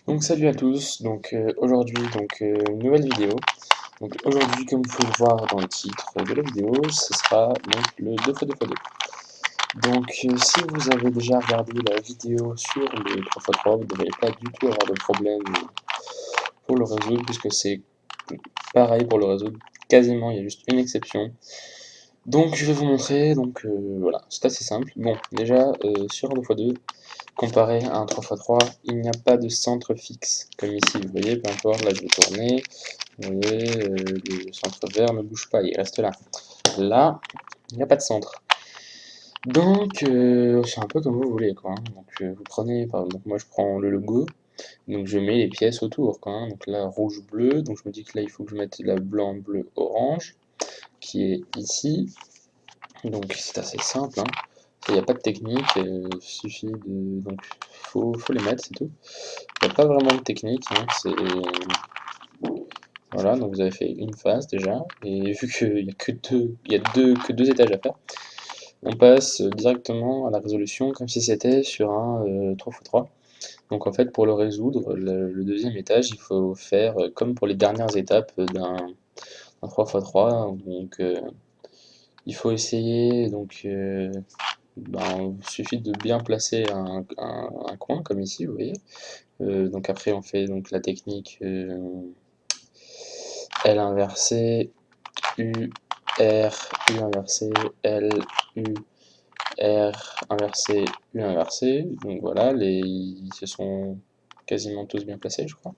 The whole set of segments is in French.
Donc salut à tous, aujourd'hui une nouvelle vidéo. Donc aujourd'hui, comme vous pouvez le voir dans le titre de la vidéo, ce sera donc le 2x2x2. Si vous avez déjà regardé la vidéo sur le 3x3, vous ne devriez pas du tout avoir de problème pour le résoudre, puisque c'est pareil pour le résoudre, quasiment, il y a juste une exception. Donc je vais vous montrer, voilà, c'est assez simple. Bon, déjà, sur un 2x2, comparé à un 3x3, il n'y a pas de centre fixe, comme ici, vous voyez, peu importe, là je vais tourner, vous voyez, le centre vert ne bouge pas, il reste là. Là, il n'y a pas de centre. C'est un peu comme vous voulez, quoi, hein. Vous prenez, par exemple, moi je prends le logo, donc je mets les pièces autour, quoi, hein. Donc là, rouge-bleu, donc je me dis que là, il faut que je mette la blanc-bleu-orange, qui est ici. Donc c'est assez simple, hein. Il n'y a pas de technique, il suffit de... Donc faut les mettre, c'est tout. Il n'y a pas vraiment de technique, hein, voilà, donc vous avez fait une phase déjà, et vu qu'il n'y a que deux étages à faire, on passe directement à la résolution comme si c'était sur un 3x3. Donc en fait, pour le résoudre, le deuxième étage, il faut faire comme pour les dernières étapes d'un 3x3, il faut essayer, il suffit de bien placer un coin, comme ici, vous voyez. Donc après, on fait donc la technique L inversé, U, R, U inversé, L, U, R inversé, U inversé. Donc voilà, ils se sont quasiment tous bien placés, je crois.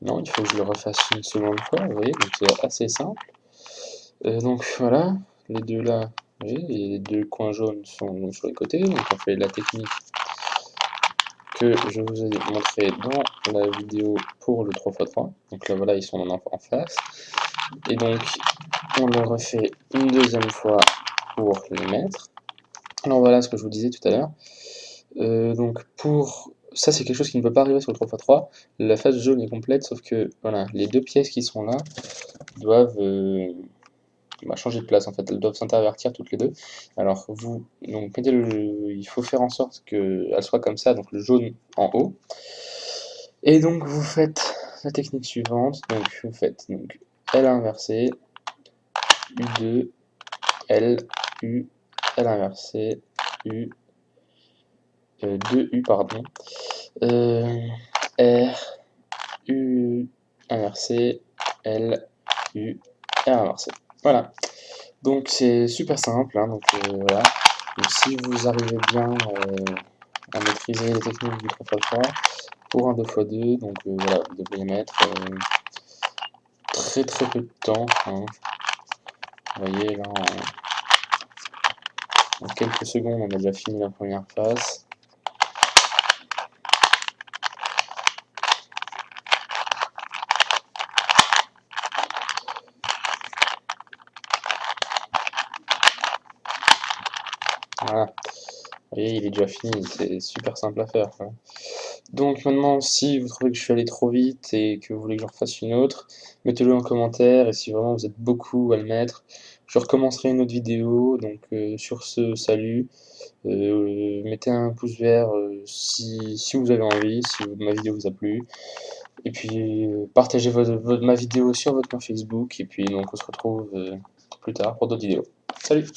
Non, il faut que je le refasse une seconde fois, vous voyez, donc c'est assez simple. Donc voilà, les deux là, vous voyez, les deux coins jaunes sont sur les côtés, donc on fait la technique que je vous ai montré dans la vidéo pour le 3x3. Donc là voilà, ils sont en face. Et donc on le refait une deuxième fois pour les mettre. Alors voilà ce que je vous disais tout à l'heure. Ça c'est quelque chose qui ne peut pas arriver sur le 3x3. La phase jaune est complète, sauf que voilà, les deux pièces qui sont là doivent changer de place en fait, elles doivent s'intervertir toutes les deux. Alors il faut faire en sorte qu'elles soient comme ça, donc le jaune en haut. Et donc vous faites la technique suivante, donc vous faites L inversé, U2, L, U, L inversé, U, 2U pardon, R, U inversé, L, U, R inversé. Voilà. Donc c'est super simple, hein, voilà. Donc, si vous arrivez bien à maîtriser les techniques du 3x3, pour un 2x2, voilà, vous devriez mettre très peu de temps, hein. Vous voyez là, en quelques secondes, on a déjà fini la première phase. Voilà, vous voyez, il est déjà fini, c'est super simple à faire, quoi. Donc maintenant, si vous trouvez que je suis allé trop vite et que vous voulez que j'en refasse une autre, mettez-le en commentaire, et si vraiment vous êtes beaucoup à le mettre, je recommencerai une autre vidéo. Sur ce, salut, mettez un pouce vert si vous avez envie, si ma vidéo vous a plu, et puis partagez ma vidéo sur votre page Facebook, et puis donc on se retrouve plus tard pour d'autres vidéos. Salut!